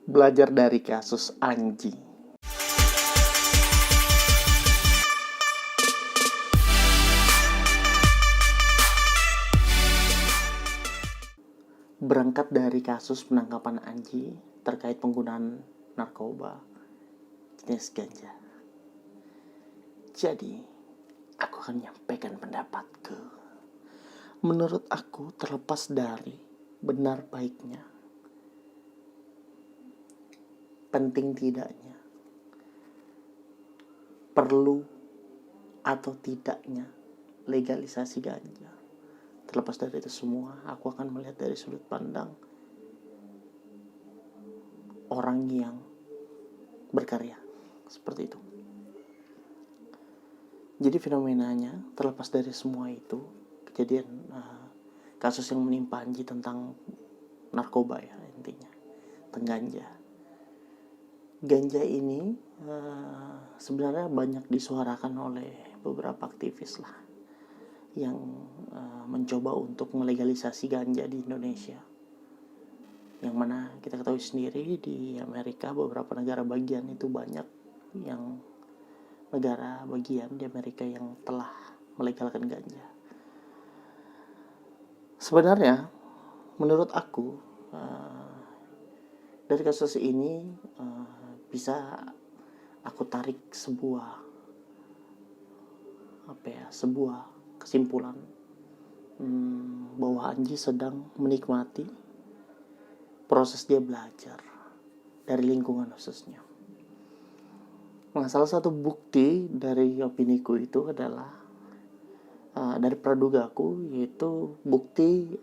Belajar dari kasus Anji. Berangkat dari kasus penangkapan Anji terkait penggunaan narkoba jenis ganja. Jadi, aku akan menyampaikan pendapatku. Menurut aku, terlepas dari benar baiknya, penting tidaknya, perlu atau tidaknya legalisasi ganja, terlepas dari itu semua, aku akan melihat dari sudut pandang orang yang berkarya, seperti itu. Jadi fenomenanya, terlepas dari semua itu, kejadian kasus yang menimpa Anji tentang narkoba ya, intinya tentang ganja ini sebenarnya banyak disuarakan oleh beberapa aktivis lah yang mencoba untuk melegalisasi ganja di Indonesia, yang mana kita ketahui sendiri di Amerika beberapa negara bagian itu banyak yang negara bagian di Amerika yang telah melegalkan ganja. Sebenarnya menurut aku dari kasus ini bisa aku tarik sebuah kesimpulan bahwa Anji sedang menikmati proses dia belajar dari lingkungan khususnya. Nah, salah satu bukti dari opiniku itu adalah dari pradugaku, yaitu bukti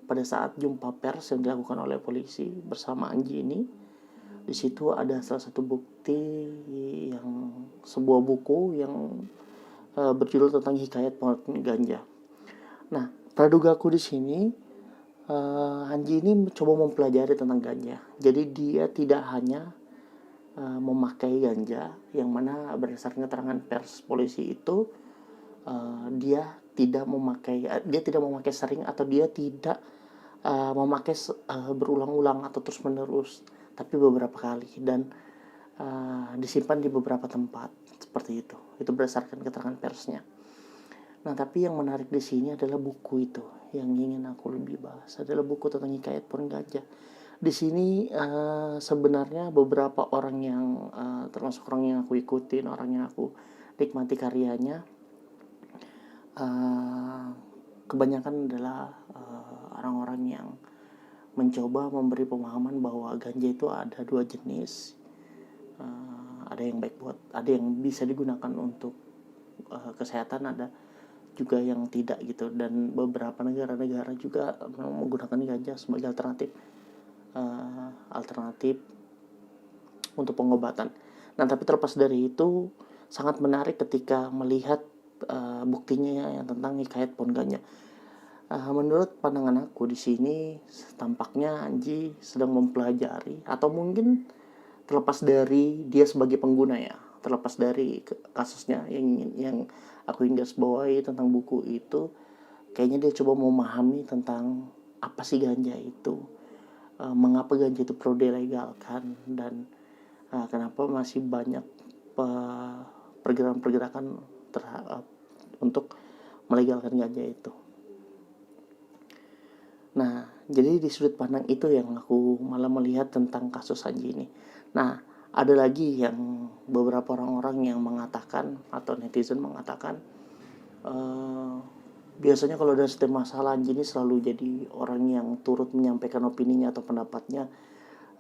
pada saat jumpa pers yang dilakukan oleh polisi bersama Anji ini. Di situ ada salah satu bukti yang sebuah buku yang berjudul tentang hikayat pohon ganja. Nah, pradugaku di sini Anji ini mencoba mempelajari tentang ganja. Jadi dia tidak hanya memakai ganja, yang mana berdasarkan keterangan pers polisi itu dia tidak memakai sering, atau dia tidak memakai berulang-ulang atau terus-menerus, tapi beberapa kali, dan disimpan di beberapa tempat seperti itu. Itu berdasarkan keterangan persnya. Nah, tapi yang menarik di sini adalah buku itu yang ingin aku lebih bahas, adalah buku tentang hikayat pohon ganja. Di sini sebenarnya beberapa orang yang termasuk orang yang aku ikutin, orang yang aku nikmati karyanya, kebanyakan adalah orang-orang yang mencoba memberi pemahaman bahwa ganja itu ada dua jenis, ada yang baik ada yang bisa digunakan untuk kesehatan, ada juga yang tidak gitu, dan beberapa negara-negara juga menggunakan ganja sebagai alternatif untuk pengobatan. Nah, tapi terlepas dari itu, sangat menarik ketika melihat buktinya yang tentang hikayat pohon ganja. Menurut pandangan aku di sini, tampaknya Anji sedang mempelajari, atau mungkin terlepas dari dia sebagai pengguna ya, terlepas dari kasusnya yang aku ingin garis bawahi tentang buku itu, kayaknya dia coba memahami tentang apa sih ganja itu, mengapa ganja itu perlu dilegalkan, dan kenapa masih banyak pergerakan-pergerakan untuk melegalkan ganja itu. Nah, jadi di sudut pandang itu yang aku malah melihat tentang kasus Anji ini. Nah, ada lagi yang beberapa orang-orang yang mengatakan, atau netizen mengatakan, biasanya kalau ada setiap masalah, Anji ini selalu jadi orang yang turut menyampaikan opininya atau pendapatnya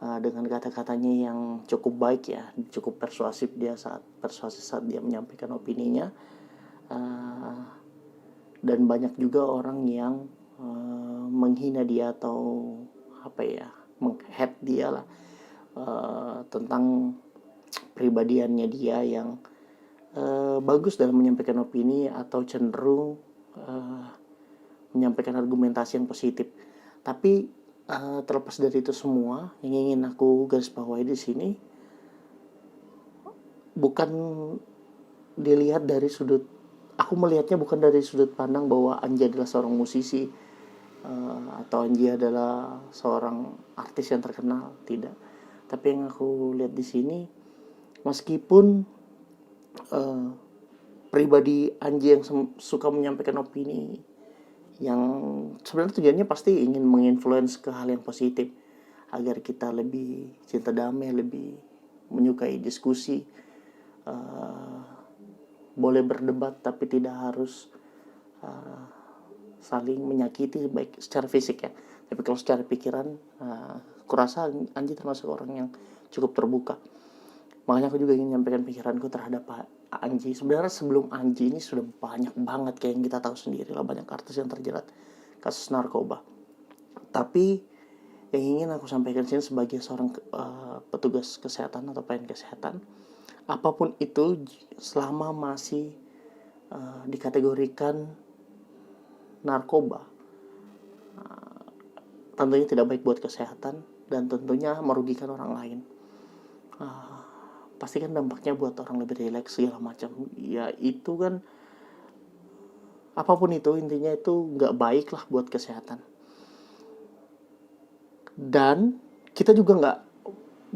dengan kata-katanya yang cukup baik ya, cukup persuasif saat dia menyampaikan opininya. Dan banyak juga orang yang menghina dia atau meng-hate dia lah, tentang pribadiannya dia yang bagus dalam menyampaikan opini atau cenderung menyampaikan argumentasi yang positif. Tapi terlepas dari itu semua, yang ingin aku garis bawahi di sini bukan aku melihatnya bukan dari sudut pandang bahwa Anji adalah seorang musisi atau Anji adalah seorang artis yang terkenal, tidak. Tapi yang aku lihat di sini, meskipun pribadi Anji yang suka menyampaikan opini yang sebenarnya tujuannya pasti ingin menginfluence ke hal yang positif agar kita lebih cinta damai, lebih menyukai diskusi, boleh berdebat tapi tidak harus saling menyakiti baik secara fisik ya, tapi kalau secara pikiran kurasa Anji termasuk orang yang cukup terbuka. Makanya aku juga ingin menyampaikan pikiranku terhadap Pak Anji. Sebenarnya sebelum Anji ini sudah banyak banget kayak yang kita tahu sendiri lah, banyak artis yang terjerat kasus narkoba. Tapi yang ingin aku sampaikan sini sebagai seorang petugas kesehatan atau pelayan kesehatan, apapun itu selama masih dikategorikan narkoba, tentunya tidak baik buat kesehatan dan tentunya merugikan orang lain. Pasti kan dampaknya buat orang lebih rileks segala macam. Ya itu kan, apapun itu intinya itu nggak baik lah buat kesehatan. Dan kita juga nggak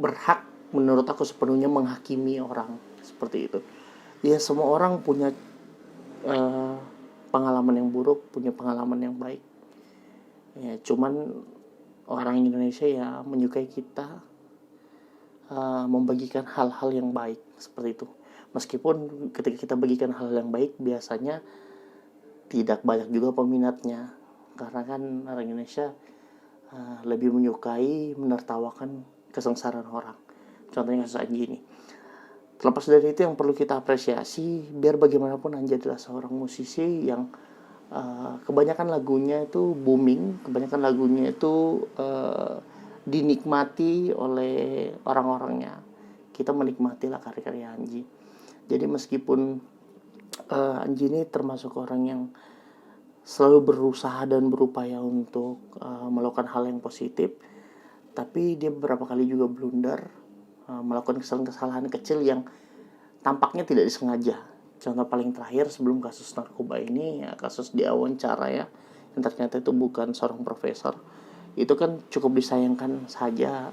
berhak menurut aku sepenuhnya menghakimi orang seperti itu. Ya semua orang punya pengalaman yang buruk, punya pengalaman yang baik. Ya cuman orang Indonesia ya menyukai kita membagikan hal-hal yang baik seperti itu. Meskipun ketika kita bagikan hal yang baik biasanya tidak banyak juga peminatnya, karena kan orang Indonesia lebih menyukai menertawakan kesengsaraan orang. Contohnya kasus Anji ini. Terlepas dari itu yang perlu kita apresiasi, biar bagaimanapun Anji adalah seorang musisi yang kebanyakan lagunya itu booming, kebanyakan lagunya itu dinikmati oleh orang-orangnya. Kita menikmatilah karya-karya Anji. Jadi meskipun Anji ini termasuk orang yang selalu berusaha dan berupaya untuk melakukan hal yang positif, tapi dia beberapa kali juga blunder, melakukan kesalahan-kesalahan kecil yang tampaknya tidak disengaja. Contoh paling terakhir sebelum kasus narkoba ini, ya, kasus dia wawancara ya, yang ternyata itu bukan seorang profesor. Itu kan cukup disayangkan saja,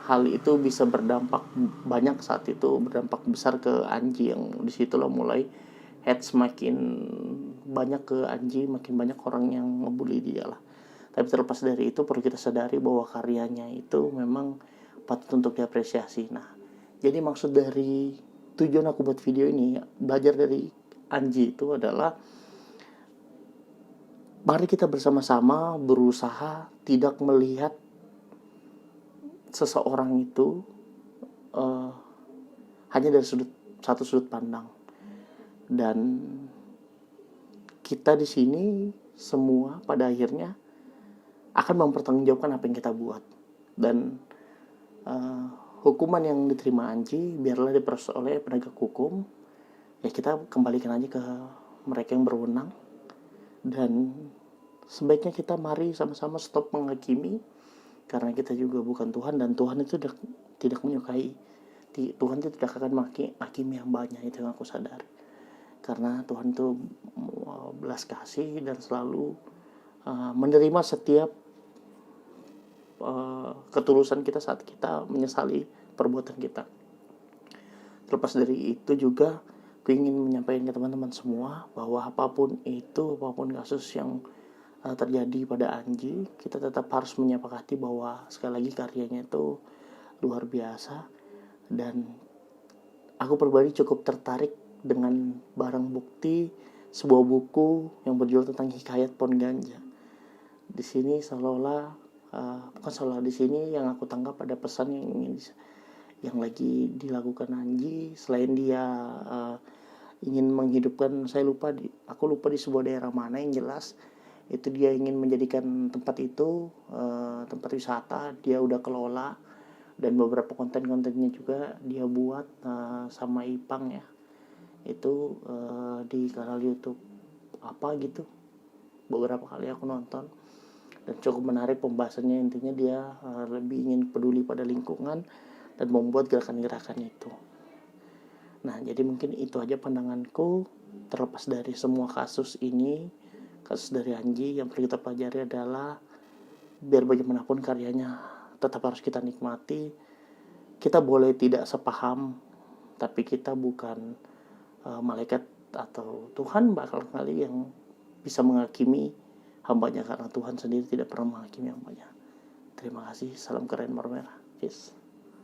hal itu bisa berdampak banyak saat itu, berdampak besar ke Anji, yang disitulah mulai hate semakin banyak ke Anji, makin banyak orang yang ngebully dia lah. Tapi terlepas dari itu perlu kita sadari bahwa karyanya itu memang patut untuk diapresiasi. Nah, jadi maksud dari tujuan aku buat video ini, belajar dari Anji itu adalah mari kita bersama-sama berusaha tidak melihat seseorang itu hanya dari satu sudut pandang. Dan kita di sini semua pada akhirnya akan mempertanggungjawabkan apa yang kita buat. Dan hukuman yang diterima Anji biarlah diproses oleh penegak hukum. Ya kita kembalikan aja ke mereka yang berwenang. Dan sebaiknya kita mari sama-sama stop menghakimi, karena kita juga bukan Tuhan, dan Tuhan itu tidak menyukai, Tuhan itu tidak akan menghakimi hambanya. Itu yang aku sadari, karena Tuhan itu belas kasih dan selalu menerima setiap ketulusan kita saat kita menyesali perbuatan kita. Terlepas dari itu juga aku ingin menyampaikan ke teman-teman semua bahwa apapun kasus yang terjadi pada Anji, kita tetap harus menyepakati bahwa sekali lagi karyanya itu luar biasa. Dan aku pribadi cukup tertarik dengan barang bukti sebuah buku yang berjudul tentang Hikayat Pohon Ganja. Di sini di sini yang aku tangkap ada pesan yang lagi dilakukan Anji. Selain dia ingin menghidupkan, aku lupa di sebuah daerah mana, yang jelas itu dia ingin menjadikan tempat itu tempat wisata. Dia udah kelola, dan beberapa konten-kontennya juga dia buat sama Ipang ya, itu di kanal YouTube apa gitu. Beberapa kali aku nonton dan cukup menarik pembahasannya. Intinya dia lebih ingin peduli pada lingkungan dan membuat gerakan-gerakan itu. Nah, jadi mungkin itu aja pandanganku. Terlepas dari semua kasus ini, kasus dari Anji yang perlu kita pelajari adalah biar bagaimanapun karyanya tetap harus kita nikmati. Kita boleh tidak sepaham, tapi kita bukan malaikat atau Tuhan bakal kali yang bisa menghakimi hambanya, karena Tuhan sendiri tidak pernah menghakimi hambanya. Terima kasih. Salam keren Marmerah. Peace.